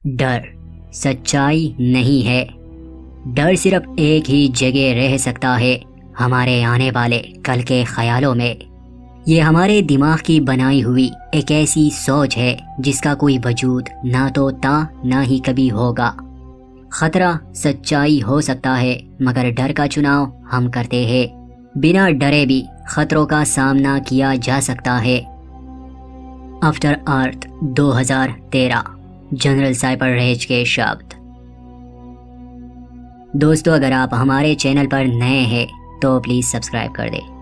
डर सच्चाई नहीं है। डर सिर्फ एक ही जगह रह सकता है, हमारे आने वाले कल के ख्यालों में। ये हमारे दिमाग की बनाई हुई एक ऐसी सोच है जिसका कोई वजूद ना तो था ना ही कभी होगा। खतरा सच्चाई हो सकता है, मगर डर का चुनाव हम करते हैं। बिना डरे भी खतरों का सामना किया जा सकता है। आफ्टर अर्थ 2013, जनरल साइपर रेज के शब्द। दोस्तों, अगर आप हमारे चैनल पर नए हैं तो प्लीज सब्सक्राइब कर दें।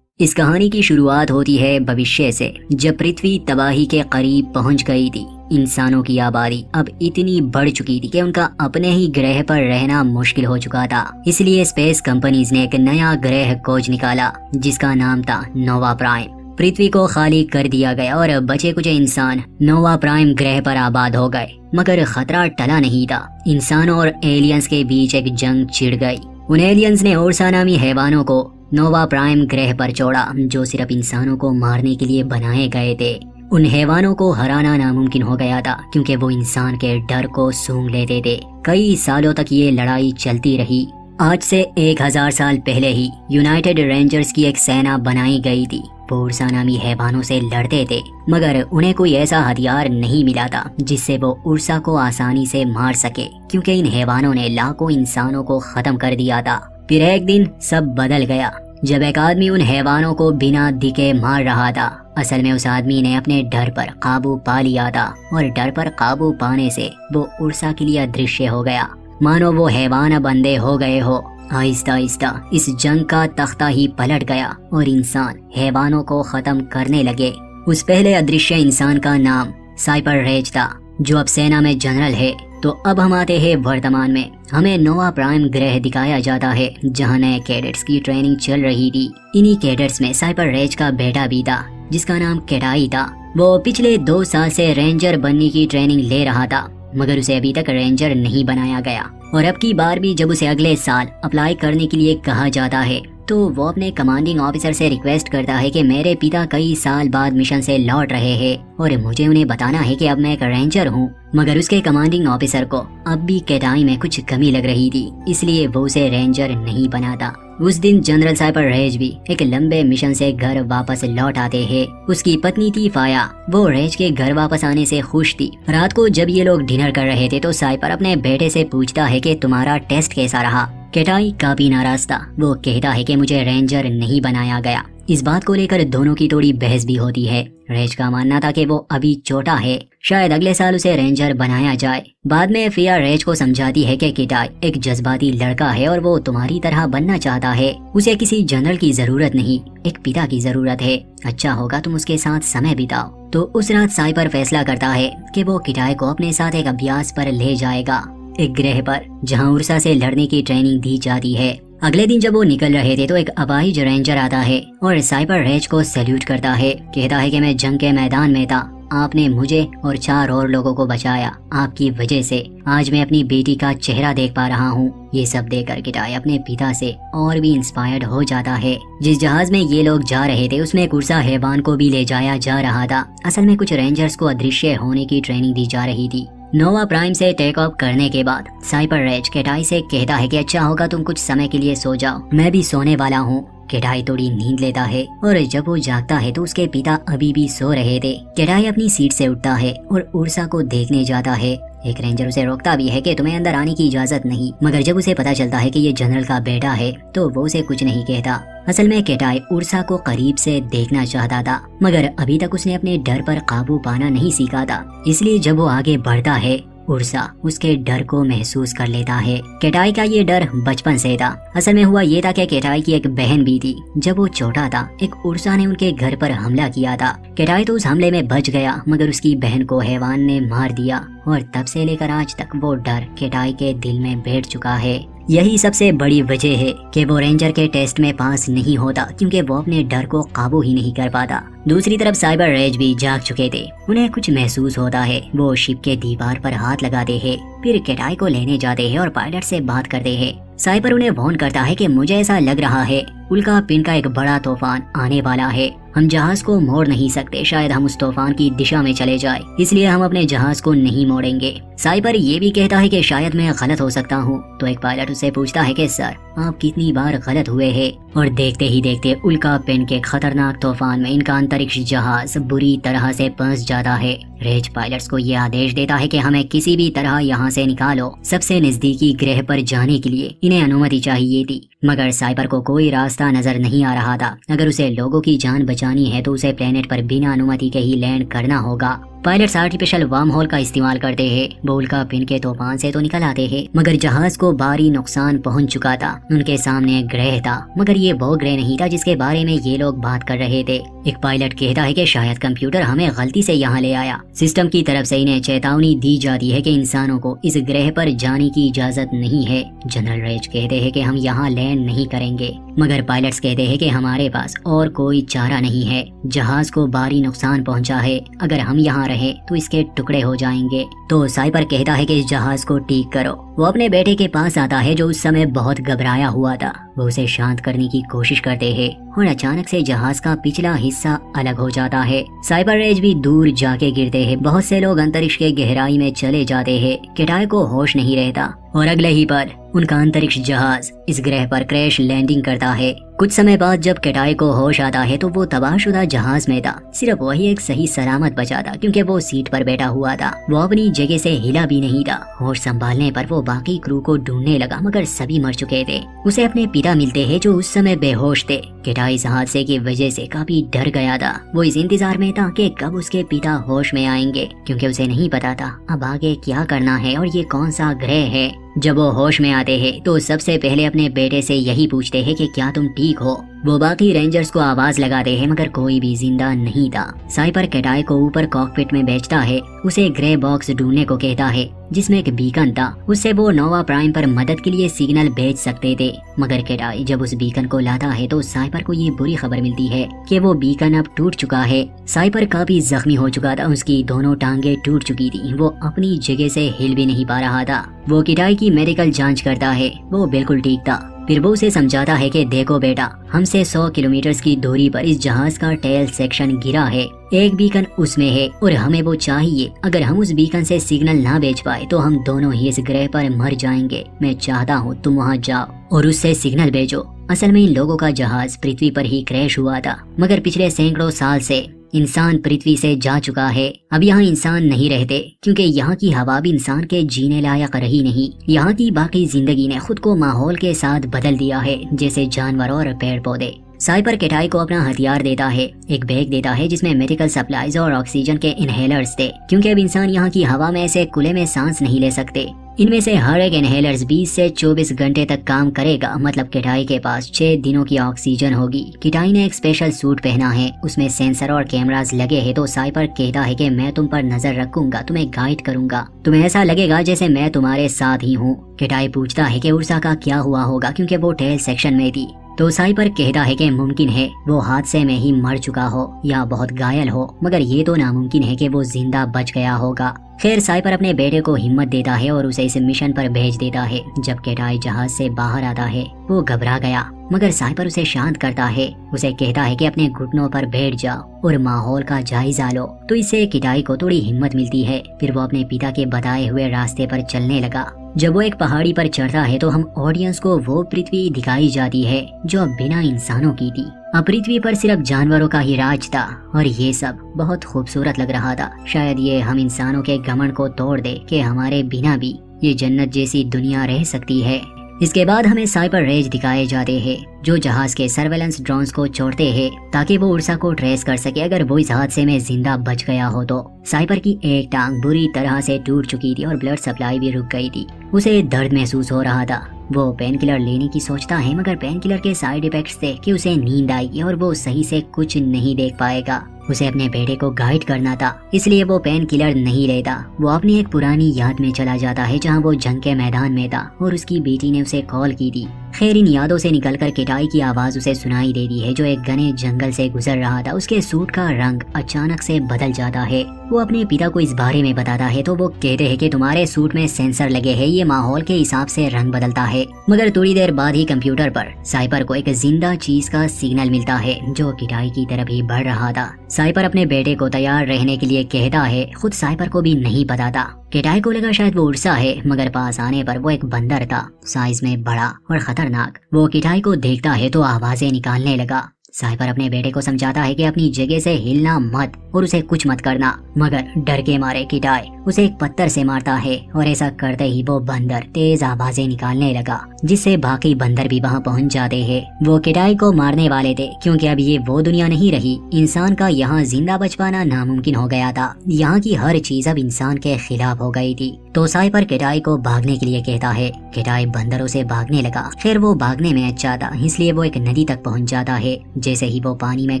इस कहानी की शुरुआत होती है भविष्य से, जब पृथ्वी तबाही के करीब पहुंच गई थी। इंसानों की आबादी अब इतनी बढ़ चुकी थी कि उनका अपने ही ग्रह पर रहना मुश्किल हो चुका था। इसलिए स्पेस कंपनीज ने एक नया ग्रह खोज निकाला जिसका नाम था नोवा प्राइम। पृथ्वी को खाली कर दिया गया और बचे कुछ इंसान नोवा प्राइम ग्रह पर आबाद हो गए। मगर खतरा टला नहीं था। इंसानों और एलियंस के बीच एक जंग छिड़ गई। उन एलियंस ने ओरसा नामी हैवानों को नोवा प्राइम ग्रह पर छोड़ा, जो सिर्फ इंसानों को मारने के लिए बनाए गए थे। उन हैवानों को हराना नामुमकिन हो गया था, क्योंकि वो इंसान के डर को सूंघ लेते थे। कई सालों तक ये लड़ाई चलती रही। आज से 1000 साल पहले ही यूनाइटेड रेंजर्स की एक सेना बनाई गई थी। वो उर्सा नामी हैवानों से लड़ते थे, मगर उन्हें कोई ऐसा हथियार नहीं मिला था जिससे वो उर्सा को आसानी से मार सके, क्योंकि इन हैवानों ने लाखों इंसानों को खत्म कर दिया था। फिर एक दिन सब बदल गया, जब एक आदमी उन हैवानों को बिना दिखे मार रहा था। असल में उस आदमी ने अपने डर पर काबू पा लिया था, और डर पर काबू पाने से वो उर्सा के लिए अदृश्य हो गया, मानो वो हैवान अब अंधे हो गए हो। आहिस्ता आहिस्ता इस जंग का तख्ता ही पलट गया और इंसान हैवानों को खत्म करने लगे। उस पहले अदृश्य इंसान का नाम साइपर रेज था, जो अब सेना में जनरल है। तो अब हम आते हैं वर्तमान में। हमें नोवा प्राइम ग्रह दिखाया जाता है, जहां नए कैडेट्स की ट्रेनिंग चल रही थी। इन्हीं कैडेट्स में साइपर रेज का बेटा भी था, जिसका नाम केटाई था। वो पिछले 2 साल से रेंजर बनने की ट्रेनिंग ले रहा था, मगर उसे अभी तक रेंजर नहीं बनाया गया। और अब की बार भी जब उसे अगले साल अप्लाई करने के लिए कहा जाता है, तो वो अपने कमांडिंग ऑफिसर से रिक्वेस्ट करता है कि मेरे पिता कई साल बाद मिशन से लौट रहे हैं और मुझे उन्हें बताना है कि अब मैं एक रेंजर हूँ। मगर उसके कमांडिंग ऑफिसर को अब भी केटाई में कुछ कमी लग रही थी, इसलिए वो उसे रेंजर नहीं बनाता। उस दिन जनरल साइपर रेज भी एक लंबे मिशन से घर वापस लौट आते हैं। उसकी पत्नी थी फाया, वो रेज के घर वापस आने से खुश थी। रात को जब ये लोग डिनर कर रहे थे तो साइपर अपने बेटे से पूछता है कि तुम्हारा टेस्ट कैसा रहा। केटाई काफी नाराज था। वो कहता है कि मुझे रेंजर नहीं बनाया गया। इस बात को लेकर दोनों की थोड़ी बहस भी होती है। रेज का मानना था कि वो अभी छोटा है, शायद अगले साल उसे रेंजर बनाया जाए। बाद में फिया रेज को समझाती है कि केटाई एक जज्बाती लड़का है और वो तुम्हारी तरह बनना चाहता है। उसे किसी जनरल की जरूरत नहीं, एक पिता की जरूरत है। अच्छा होगा तुम उसके साथ समय बिताओ। तो उस रात साइपर फैसला करता है कि वो केटाई को अपने साथ एक अभ्यास पर ले जाएगा, एक ग्रह पर जहां उर्सा से लड़ने की ट्रेनिंग दी जाती है। अगले दिन जब वो निकल रहे थे तो एक अपाहिज रेंजर आता है और साइपर रेज को सैल्यूट करता है। कहता है कि मैं जंग के मैदान में था, आपने मुझे और 4 और लोगों को बचाया। आपकी वजह से आज मैं अपनी बेटी का चेहरा देख पा रहा हूँ। ये सब देखकर केटाई अपने पिता से और भी इंस्पायर्ड हो जाता है। जिस जहाज में ये लोग जा रहे थे उसमें एक उर्सा हैवान को भी ले जाया जा रहा था। असल में कुछ रेंजर्स को अदृश्य होने की ट्रेनिंग दी जा रही थी। नोवा प्राइम से टेक ऑफ करने के बाद साइपर रेज केटाई से कहता है कि अच्छा होगा तुम कुछ समय के लिए सो जाओ, मैं भी सोने वाला हूँ। केटाई थोड़ी नींद लेता है और जब वो जागता है तो उसके पिता अभी भी सो रहे थे। केटाई अपनी सीट से उठता है और उर्सा को देखने जाता है। एक रेंजर उसे रोकता भी है कि तुम्हें अंदर आने की इजाजत नहीं, मगर जब उसे पता चलता है कि ये जनरल का बेटा है तो वो उसे कुछ नहीं कहता। असल में केटाई उर्सा को करीब से देखना चाहता था, मगर अभी तक उसने अपने डर पर काबू पाना नहीं सीखा था। इसलिए जब वो आगे बढ़ता है, उर्सा उसके डर को महसूस कर लेता है। केटाई का ये डर बचपन से था। असल में हुआ ये था कि केटाई की एक बहन भी थी। जब वो छोटा था, एक उर्सा ने उनके घर पर हमला किया था। केटाई तो उस हमले में बच गया, मगर उसकी बहन को हैवान ने मार दिया और तब से लेकर आज तक वो डर केटाई के दिल में बैठ चुका है। यही सबसे बड़ी वजह है कि वो रेंजर के टेस्ट में पास नहीं होता, क्योंकि वो अपने डर को काबू ही नहीं कर पाता। दूसरी तरफ साइबर रेज भी जाग चुके थे। उन्हें कुछ महसूस होता है। वो शिप के दीवार पर हाथ लगाते हैं, फिर केटाई को लेने जाते हैं और पायलट से बात करते हैं। साइपर उन्हें वार्न करता है कि मुझे ऐसा लग रहा है उल्का पिंड का एक बड़ा तूफान आने वाला है। हम जहाज को मोड़ नहीं सकते, शायद हम उस तूफान की दिशा में चले जाए, इसलिए हम अपने जहाज को नहीं मोड़ेंगे। साइपर ये भी कहता है कि शायद मैं गलत हो सकता हूँ। तो एक पायलट उससे पूछता है कि सर आप कितनी बार गलत हुए हैं। और देखते ही देखते उल्का पिंड के खतरनाक तूफान में इनका अंतरिक्ष जहाज बुरी तरह से फंस जाता है। रेज पायलट्स को यह आदेश देता है कि हमें किसी भी तरह यहाँ से निकालो। सबसे नजदीकी ग्रह पर जाने के लिए इन्हें अनुमति चाहिए थी, मगर साइपर को कोई रास्ता नजर नहीं आ रहा था। अगर उसे लोगों की जान बचानी है तो उसे प्लेनेट पर बिना अनुमति के ही लैंड करना होगा। पायलट्स आर्टिफिशियल वर्म होल का इस्तेमाल करते हैं। वो उल्का पिंड के तूफान से तो निकल आते हैं, मगर जहाज को भारी नुकसान पहुंच चुका था। उनके सामने एक ग्रह था, मगर ये वो ग्रह नहीं था जिसके बारे में ये लोग बात कर रहे थे। एक पायलट कहता है कि शायद कंप्यूटर हमें गलती से यहाँ ले आया। सिस्टम की तरफ से इन्हें चेतावनी दी जाती है कि इंसानों को इस ग्रह पर जाने की इजाजत नहीं है। जनरल रेज कहते हैं कि हम यहाँ लैंड नहीं करेंगे, मगर पायलट्स कहते हैं कि हमारे पास और कोई चारा नहीं है। जहाज को भारी नुकसान पहुंचा है, अगर हम यहाँ रहे तो इसके टुकड़े हो जाएंगे। तो साइपर कहता है कि इस जहाज को ठीक करो। वो अपने बेटे के पास आता है जो उस समय बहुत घबराया हुआ था। वो उसे शांत करने की कोशिश करते हैं और अचानक से जहाज का पिछला हिस्सा अलग हो जाता है। साइबर रेज भी दूर जाके गिरते हैं। बहुत से लोग अंतरिक्ष के गहराई में चले जाते हैं। किटाई को होश नहीं रहता और अगले ही पल उनका अंतरिक्ष जहाज इस ग्रह पर क्रैश लैंडिंग करता है। कुछ समय बाद जब किटाई को होश आता है तो वो तबाहशुदा जहाज में था। सिर्फ वही एक सही सलामत बचा था, क्योंकि वो सीट पर बैठा हुआ था। वो अपनी जगह से हिला भी नहीं था। होश संभालने पर वो बाकी क्रू को ढूंढने लगा, मगर सभी मर चुके थे। उसे अपने पिता मिलते हैं जो उस समय बेहोश थे। किटाई इस हादसे की वजह से काफी डर गया था। वो इस इंतजार में था कि कब उसके पिता होश में आएंगे, क्योंकि उसे नहीं पता था अब आगे क्या करना है और ये कौन सा ग्रह है। जब वो होश में आते हैं तो सबसे पहले अपने बेटे से यही पूछते हैं कि क्या तुम ठीक हो। वो बाकी रेंजर्स को आवाज लगाते हैं, मगर कोई भी जिंदा नहीं था। साइपर किटाई को ऊपर कॉकपिट में भेजता है। उसे ग्रे बॉक्स ढूंढने को कहता है जिसमें एक बीकन था। उससे वो नोवा प्राइम पर मदद के लिए सिग्नल भेज सकते थे, मगर किटाई जब उस बीकन को लाता है तो साइपर को ये बुरी खबर मिलती है कि वो बीकन अब टूट चुका है। साइपर काफी जख्मी हो चुका था। उसकी दोनों टांगे टूट चुकी थी। वो अपनी जगह से हिल भी नहीं पा रहा था। वो किटाई की मेडिकल जांच करता है। वो बिल्कुल ठीक था। फिर वो उसे समझाता है कि देखो बेटा, हमसे 100 किलोमीटर की दूरी पर इस जहाज का टेल सेक्शन गिरा है। एक बीकन उसमें है और हमें वो चाहिए। अगर हम उस बीकन से सिग्नल ना भेज पाए तो हम दोनों ही इस ग्रह पर मर जाएंगे। मैं चाहता हूँ तुम वहाँ जाओ और उससे सिग्नल भेजो। असल में इन लोगों का जहाज पृथ्वी पर ही क्रैश हुआ था, मगर पिछले सैकड़ों साल से इंसान पृथ्वी से जा चुका है। अब यहाँ इंसान नहीं रहते, क्योंकि यहाँ की हवा भी इंसान के जीने लायक रही नहीं। यहाँ की बाकी जिंदगी ने खुद को माहौल के साथ बदल दिया है, जैसे जानवर और पेड़ पौधे। साइपर किटाई को अपना हथियार देता है। एक बैग देता है जिसमें मेडिकल सप्लाईज और ऑक्सीजन के इनहेलर्स थे, क्योंकि अब इंसान यहाँ की हवा में से खुले में सांस नहीं ले सकते। इनमें से हर एक इनहेलर्स 20 से 24 घंटे तक काम करेगा। मतलब किटाई के पास 6 दिनों की ऑक्सीजन होगी। किटाई ने एक स्पेशल सूट पहना है, उसमें सेंसर और कैमरास लगे हैं। तो साइपर कहता है कि मैं तुम पर नजर रखूंगा, तुम्हें गाइड करूंगा, तुम्हें ऐसा लगेगा जैसे मैं तुम्हारे साथ ही हूँ। किटाई पूछता है कि उर्सा का क्या हुआ होगा, क्योंकि वो टेल सेक्शन में थी। तो साइपर कहता है कि मुमकिन है वो हादसे में ही मर चुका हो या बहुत घायल हो, मगर ये तो नामुमकिन है कि वो जिंदा बच गया होगा। खैर साइपर अपने बेटे को हिम्मत देता है और उसे इस मिशन पर भेज देता है। जब किटाई जहाज से बाहर आता है वो घबरा गया, मगर साइपर उसे शांत करता है। उसे कहता है कि अपने घुटनों पर बैठ जाओ और माहौल का जायजा लो। तो इससे किटाई को थोड़ी हिम्मत मिलती है। फिर वो अपने पिता के बताए हुए रास्ते पर चलने लगा। जब वो एक पहाड़ी पर चढ़ता है तो हम ऑडियंस को वो पृथ्वी दिखाई जाती है जो अब बिना इंसानों की थी। अब पृथ्वी पर सिर्फ जानवरों का ही राज था और ये सब बहुत खूबसूरत लग रहा था। शायद ये हम इंसानों के घमंड को तोड़ दे कि हमारे बिना भी ये जन्नत जैसी दुनिया रह सकती है। इसके बाद हमें साइपर रेज दिखाए जाते हैं जो जहाज के सर्वेलेंस ड्रोन्स को छोड़ते हैं ताकि वो उर्सा को ट्रेस कर सके अगर वो इस हादसे में जिंदा बच गया हो तो। साइपर की एक टांग बुरी तरह से टूट चुकी थी और ब्लड सप्लाई भी रुक गई थी। उसे दर्द महसूस हो रहा था। वो पेन किलर लेने की सोचता है, मगर पेन किलर के साइड इफेक्ट्स थे कि उसे नींद आएगी और वो सही से कुछ नहीं देख पाएगा। उसे अपने बेटे को गाइड करना था, इसलिए वो पेन किलर नहीं लेता। वो अपनी एक पुरानी याद में चला जाता है जहाँ वो जंग के मैदान में था और उसकी बेटी ने उसे कॉल की थी। खैर इन यादों से निकलकर किटाई की आवाज उसे सुनाई देती है जो एक घने जंगल से गुजर रहा था। उसके सूट का रंग अचानक से बदल जाता है। वो अपने पिता को इस बारे में बताता है तो वो कहते हैं कि तुम्हारे सूट में सेंसर लगे हैं, ये माहौल के हिसाब से रंग बदलता है। मगर थोड़ी देर बाद ही कंप्यूटर पर साइपर को एक जिंदा चीज का सिग्नल मिलता है जो किटाई की तरफ ही बढ़ रहा था। साइपर अपने बेटे को तैयार रहने के लिए कहता है, खुद साइपर को भी नहीं पता था। किटाई को लगा शायद वो उड़सा है, मगर पास आने पर वो एक बंदर था, साइज में बड़ा और खतरनाक। वो किटाई को देखता है तो आवाजें निकालने लगा। साइपर अपने बेटे को समझाता है कि अपनी जगह से हिलना मत और उसे कुछ मत करना, मगर डर के मारे किटाई उसे एक पत्थर से मारता है और ऐसा करते ही वो बंदर तेज आवाजें निकालने लगा जिससे बाकी बंदर भी वहां पहुंच जाते हैं। वो किटाई को मारने वाले थे क्योंकि अब ये वो दुनिया नहीं रही। इंसान का यहाँ जिंदा बच पाना नामुमकिन हो गया था। यहाँ की हर चीज अब इंसान के खिलाफ हो गई थी। तो साइपर किटाई को भागने के लिए कहता है। किटाई बंदरों से भागने लगा। खैर वो भागने में अच्छा था इसलिए वो एक नदी तक पहुंच जाता है। जैसे ही वो पानी में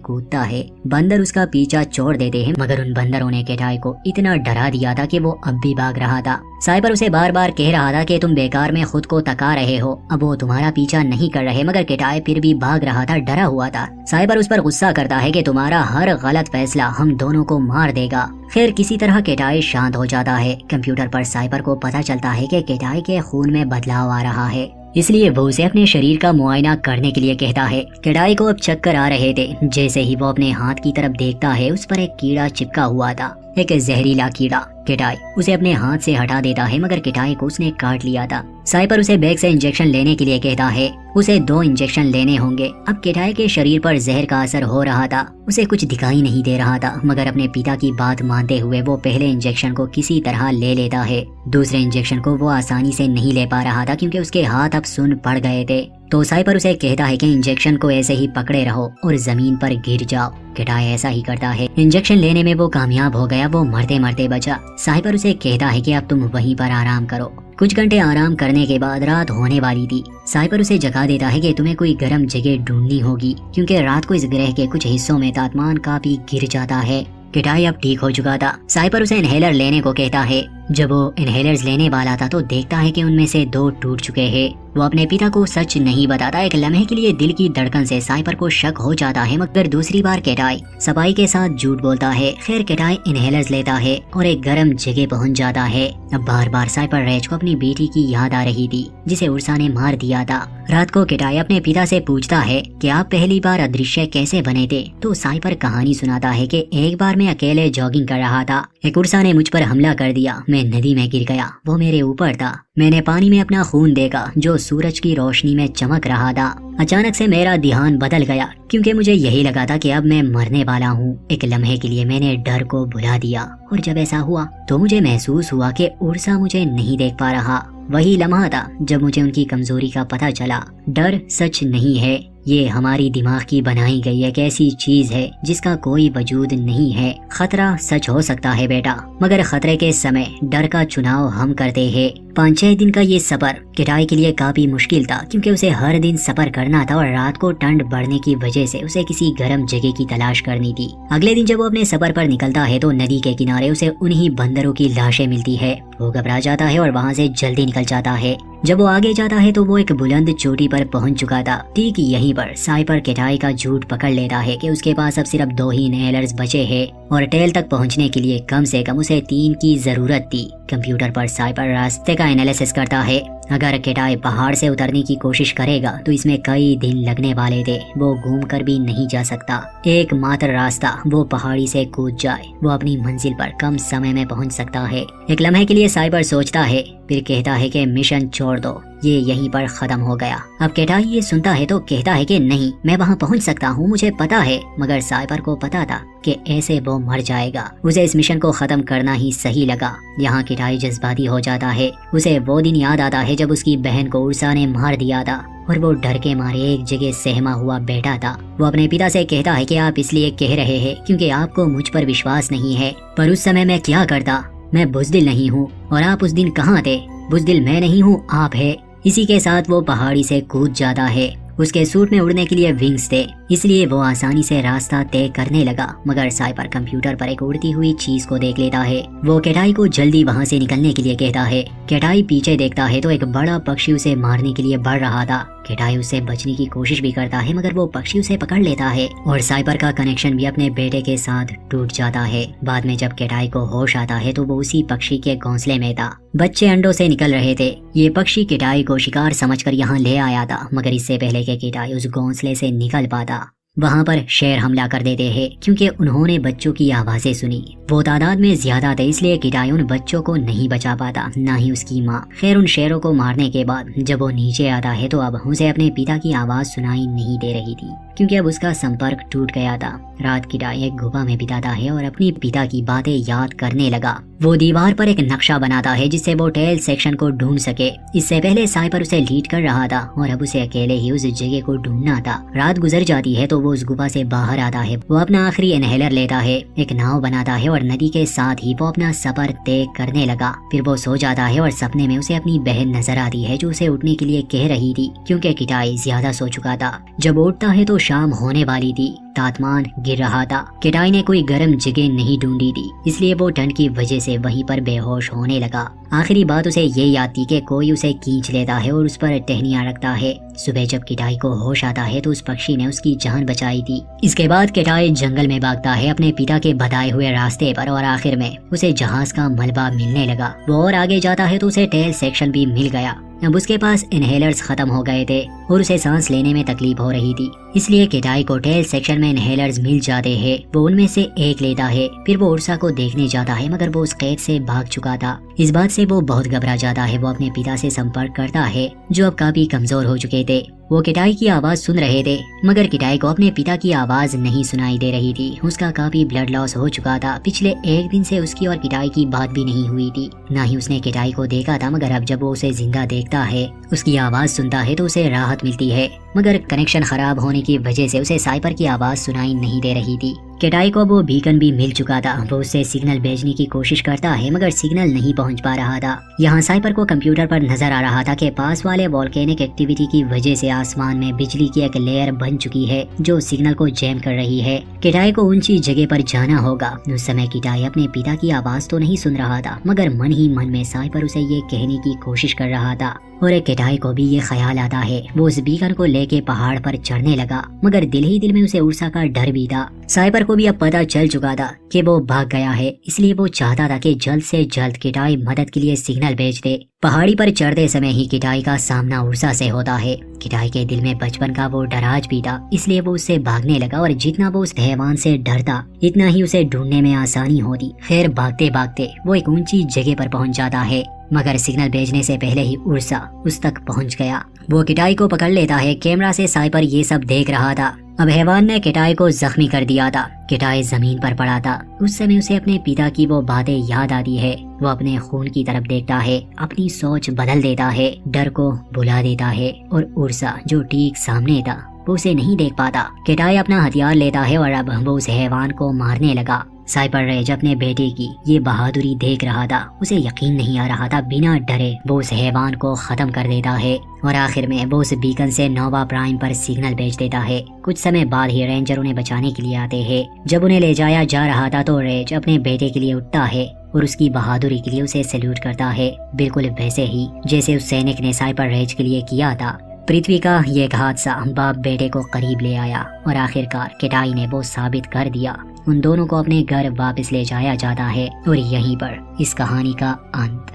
कूदता है बंदर उसका पीछा छोड़ देते हैं, मगर उन बंदरों ने किटाई को इतना डरा दिया था कि वो अब भी भाग रहा था। साइपर उसे बार बार कह रहा था कि तुम बेकार में खुद को थका रहे हो, अब वो तुम्हारा पीछा नहीं कर रहे, मगर किटाई फिर भी भाग रहा था, डरा हुआ था। साइपर उस पर गुस्सा करता है कि तुम्हारा हर गलत फैसला हम दोनों को मार देगा। खैर किसी तरह किटाई शांत हो जाता है। कंप्यूटर पर साइपर को पता चलता है कि किटाई के खून में बदलाव आ रहा है, इसलिए वो उसे अपने शरीर का मुआयना करने के लिए कहता है। किटाई को अब चक्कर आ रहे थे। जैसे ही वो अपने हाथ की तरफ देखता है उस पर एक कीड़ा चिपका हुआ था, एक जहरीला कीड़ा। किटाई उसे अपने हाथ से हटा देता है, मगर किटाई को उसने काट लिया था। साइपर उसे बैग से इंजेक्शन लेने के लिए कहता है। उसे 2 इंजेक्शन लेने होंगे। अब किटाई के शरीर पर जहर का असर हो रहा था। उसे कुछ दिखाई नहीं दे रहा था, मगर अपने पिता की बात मानते हुए वो पहले इंजेक्शन को किसी तरह ले लेता है। दूसरे इंजेक्शन को वो आसानी से नहीं ले पा रहा था क्योंकि उसके हाथ अब सुन्न पड़ गए थे। तो साइपर उसे कहता है कि इंजेक्शन को ऐसे ही पकड़े रहो और जमीन पर गिर जाओ। किटाई ऐसा ही करता है। इंजेक्शन लेने में वो कामयाब हो गया, वो मरते मरते बचा। साइपर उसे कहता है कि अब तुम वहीं पर आराम करो। कुछ घंटे आराम करने के बाद रात होने वाली थी। साइपर उसे जगा देता है कि तुम्हें कोई गर्म जगह ढूंढनी होगी क्योंकि रात को इस ग्रह के कुछ हिस्सों में तापमान काफी गिर जाता है। किटाई अब ठीक हो चुका था। साइपर उसे इनहेलर लेने को कहता है। जब वो इनहेलर्स लेने वाला था तो देखता है कि उनमें से 2 टूट चुके हैं। वो अपने पिता को सच नहीं बताता। एक लम्हे के लिए दिल की धड़कन से साइपर को शक हो जाता है, मगर दूसरी बार किटाई सफाई के साथ झूठ बोलता है। खैर किटाई इनहेलर्स लेता है और एक गर्म जगह पहुंच जाता है। अब बार बार साइपर रेज को अपनी बेटी की याद आ रही थी जिसे उर्सा ने मार दिया था। रात को किटाई अपने पिता से पूछता है कि आप पहली बार अदृश्य कैसे बने थे। तो साइपर कहानी सुनाता है कि एक बार मैं अकेले जॉगिंग कर रहा था, एक उर्सा ने मुझ पर हमला कर दिया, मैं नदी में गिर गया, वो मेरे ऊपर था। मैंने पानी में अपना खून देखा जो सूरज की रोशनी में चमक रहा था। अचानक से मेरा ध्यान बदल गया क्योंकि मुझे यही लगा था कि अब मैं मरने वाला हूँ। एक लम्हे के लिए मैंने डर को भुला दिया और जब ऐसा हुआ तो मुझे महसूस हुआ कि उर्सा मुझे नहीं देख पा रहा। वही लम्हा था जब मुझे उनकी कमजोरी का पता चला। डर सच नहीं है, ये हमारी दिमाग की बनाई गई एक ऐसी चीज है जिसका कोई वजूद नहीं है। खतरा सच हो सकता है बेटा, मगर खतरे के समय डर का चुनाव हम करते हैं। 5-6 दिन का ये सफर किटाई के लिए काफी मुश्किल था क्योंकि उसे हर दिन सफर करना था और रात को ठंड बढ़ने की वजह से उसे किसी गर्म जगह की तलाश करनी थी। अगले दिन जब वो अपने सफर पर निकलता है तो नदी के किनारे उसे उन्हीं बंदरों की लाशें मिलती है। वो घबरा जाता है और वहाँ से जल्दी निकल जाता है। जब वो आगे जाता है तो वो एक बुलंद चोटी पर पहुंच चुका था। ठीक यहीं पर साइपर किटाई का झूठ पकड़ लेता है कि उसके पास अब सिर्फ 2 ही इनहेलर्स बचे हैं और टेल तक पहुंचने के लिए कम से कम उसे 3 की जरूरत थी। कंप्यूटर पर साइपर रास्ते का एनालिसिस करता है। अगर किटाई पहाड़ से उतरने की कोशिश करेगा तो इसमें कई दिन लगने वाले थे, वो घूमकर भी नहीं जा सकता। एकमात्र रास्ता वो पहाड़ी से कूद जाए, वो अपनी मंजिल पर कम समय में पहुंच सकता है। एक लम्हे के लिए साइबर सोचता है, फिर कहता है कि मिशन छोड़ दो, ये यहीं पर खत्म हो गया। अब किटाई ये सुनता है तो कहता है कि नहीं, मैं वहाँ पहुँच सकता हूँ, मुझे पता है। मगर साइपर को पता था कि ऐसे वो मर जाएगा। उसे इस मिशन को खत्म करना ही सही लगा। यहाँ किटाई जज्बाती हो जाता है। उसे वो दिन याद आता है जब उसकी बहन को उर्सा ने मार दिया था और वो डर के मारे एक जगह सहमा हुआ बैठा था। वो अपने पिता से कहता है कि आप इसलिए कह रहे हैं क्योंकि आपको मुझ पर विश्वास नहीं है, पर उस समय मैं क्या करता। मैं बुज़दिल नहीं हूँ और आप उस दिन कहाँ थे। बुज़दिल मैं नहीं हूँ, आप है। इसी के साथ वो पहाड़ी से कूद जाता है। उसके सूट में उड़ने के लिए विंग्स थे, इसलिए वो आसानी से रास्ता तय करने लगा। मगर साइपर कंप्यूटर पर एक उड़ती हुई चीज को देख लेता है। वो किटाई को जल्दी वहाँ से निकलने के लिए कहता है। किटाई पीछे देखता है तो एक बड़ा पक्षी उसे मारने के लिए बढ़ रहा था। किटाई उससे बचने की कोशिश भी करता है मगर वो पक्षी उसे पकड़ लेता है और साइपर का कनेक्शन भी अपने बेटे के साथ टूट जाता है। बाद में जब किटाई को होश आता है तो वो उसी पक्षी के घोंसले में था। बच्चे अंडों से निकल रहे थे। ये पक्षी किटाई को शिकार समझकर यहाँ ले आया था मगर इससे पहले कि किटाई उस घोंसले से निकल पाता वहाँ पर शेर हमला कर देते हैं क्योंकि उन्होंने बच्चों की आवाजें सुनी। वो तादाद में ज्यादा थे इसलिए किटाई उन बच्चों को नहीं बचा पाता, ना ही उसकी माँ। खैर उन शेरों को मारने के बाद जब वो नीचे आता है तो अब उसे अपने पिता की आवाज सुनाई नहीं दे रही थी क्योंकि अब उसका संपर्क टूट गया था। रात किटाई एक गुफा में बिताता है और अपनी पिता की बातें याद करने लगा। वो दीवार पर एक नक्शा बनाता है जिससे वो टेल सेक्शन को ढूंढ सके। इससे पहले साइपर उसे लीड कर रहा था और अब उसे अकेले ही उस जगह को ढूंढना था। रात गुजर जाती है तो वो उस गुफा से बाहर आता है। वो अपना आखिरी इनहेलर लेता है, एक नाव बनाता है और नदी के साथ ही वो अपना सफर तय करने लगा। फिर वो सो जाता है और सपने में उसे अपनी बहन नजर आती है जो उसे उठने के लिए कह रही थी क्योंकि किटाई ज्यादा सो चुका था। जब उठता है तो शाम होने वाली थी। तापमान गिर रहा था। किटाई ने कोई गर्म जगह नहीं ढूंढी थी इसलिए वो ठंड की वजह से वहीं पर बेहोश होने लगा। आखिरी बात उसे ये याद थी कि कोई उसे खींच लेता है और उस पर टहनियां रखता है। सुबह जब किटाई को होश आता है तो उस पक्षी ने उसकी जान बचाई थी। इसके बाद किटाई जंगल में भागता है अपने पिता के बताए हुए रास्ते पर और आखिर में उसे जहाज का मलबा मिलने लगा। वो और आगे जाता है तो उसे टेल सेक्शन भी मिल गया। अब उसके पास इनहेलर्स खत्म हो गए थे और उसे सांस लेने में तकलीफ हो रही थी इसलिए किटाई को टेल सेक्शन में इनहेलर्स मिल जाते हैं। वो उनमें से एक लेता है। फिर वो उर्सा को देखने जाता है मगर वो उस कैद से भाग चुका था। इस बात से वो बहुत घबरा जाता है। वो अपने पिता से संपर्क करता है जो अब काफी कमजोर हो चुके थे। वो किटाई की आवाज सुन रहे थे मगर किटाई को अपने पिता की आवाज नहीं सुनाई दे रही थी। उसका काफी ब्लड लॉस हो चुका था। पिछले एक दिन से उसकी और किटाई की बात भी नहीं हुई थी, ना ही उसने किटाई को देखा था। मगर अब जब वो उसे जिंदा देखता है, उसकी आवाज सुनता है तो उसे राहत मिलती है। मगर कनेक्शन खराब होने की वजह से उसे साइपर की आवाज सुनाई नहीं दे रही थी। किटाई को वो बीकन भी मिल चुका था। वो उससे सिग्नल भेजने की कोशिश करता है मगर सिग्नल नहीं पहुंच पा रहा था। यहाँ साइपर को कंप्यूटर पर नजर आ रहा था कि पास वाले वोल्केनिक एक्टिविटी की वजह से आसमान में बिजली की एक लेयर बन चुकी है जो सिग्नल को जैम कर रही है। किटाई को ऊंची जगह पर जाना होगा। उस समय किटाई अपने पिता की आवाज तो नहीं सुन रहा था मगर मन ही मन में साइपर उसे ये कहने की कोशिश कर रहा था और एक किटाई को भी ये ख्याल आता है। वो उस बीकन को लेके पहाड़ पर चढ़ने लगा मगर दिल ही दिल में उसे उर्सा का डर भी था। साइपर को भी अब पता चल चुका था कि वो भाग गया है इसलिए वो चाहता था कि जल्द से जल्द किटाई मदद के लिए सिग्नल भेज दे। पहाड़ी पर चढ़ते समय ही किटाई का सामना उर्सा से होता है। किटाई के दिल में बचपन का वो डर आज भी था इसलिए वो उससे भागने लगा और जितना वो उस हैवान से डरता इतना ही उसे ढूंढने में आसानी होती। खैर भागते भागते वो एक ऊंची जगह पर पहुंच जाता है मगर सिग्नल भेजने से पहले ही उर्सा उस तक पहुंच गया। वो किटाई को पकड़ लेता है। कैमरा से साइपर ये सब देख रहा था। अब हैवान ने किटाई को जख्मी कर दिया था। किटाई जमीन पर पड़ा था। उस समय उसे अपने पिता की वो बातें याद आती है। वो अपने खून की तरफ देखता है, अपनी सोच बदल देता है, डर को भुला देता है और उर्सा जो ठीक सामने था वो उसे नहीं देख पाता। किटाई अपना हथियार लेता है और अब वो उस हैवान को मारने लगा। साइपर रेज अपने बेटे की ये बहादुरी देख रहा था। उसे यकीन नहीं आ रहा था। बिना डरे वो उस हैवान को खत्म कर देता है और आखिर में वो उस बीकन से नोवा प्राइम पर सिग्नल भेज देता है। कुछ समय बाद ही रेंजर उन्हें बचाने के लिए आते हैं। जब उन्हें ले जाया जा रहा था तो रेज अपने बेटे के लिए उठता है और उसकी बहादुरी के लिए उसे सैल्यूट करता है, बिल्कुल वैसे ही जैसे उस सैनिक ने साइपर रेज के लिए किया था। पृथ्वी का ये हादसा बाप बेटे को करीब ले आया और आखिरकार किटाई ने वो साबित कर दिया। उन दोनों को अपने घर वापस ले जाया जाता है और यहीं पर इस कहानी का अंत।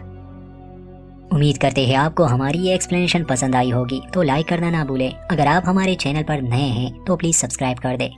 उम्मीद करते हैं आपको हमारी ये एक्सप्लेनेशन पसंद आई होगी, तो लाइक करना ना भूलें। अगर आप हमारे चैनल पर नए हैं तो प्लीज सब्सक्राइब कर दें।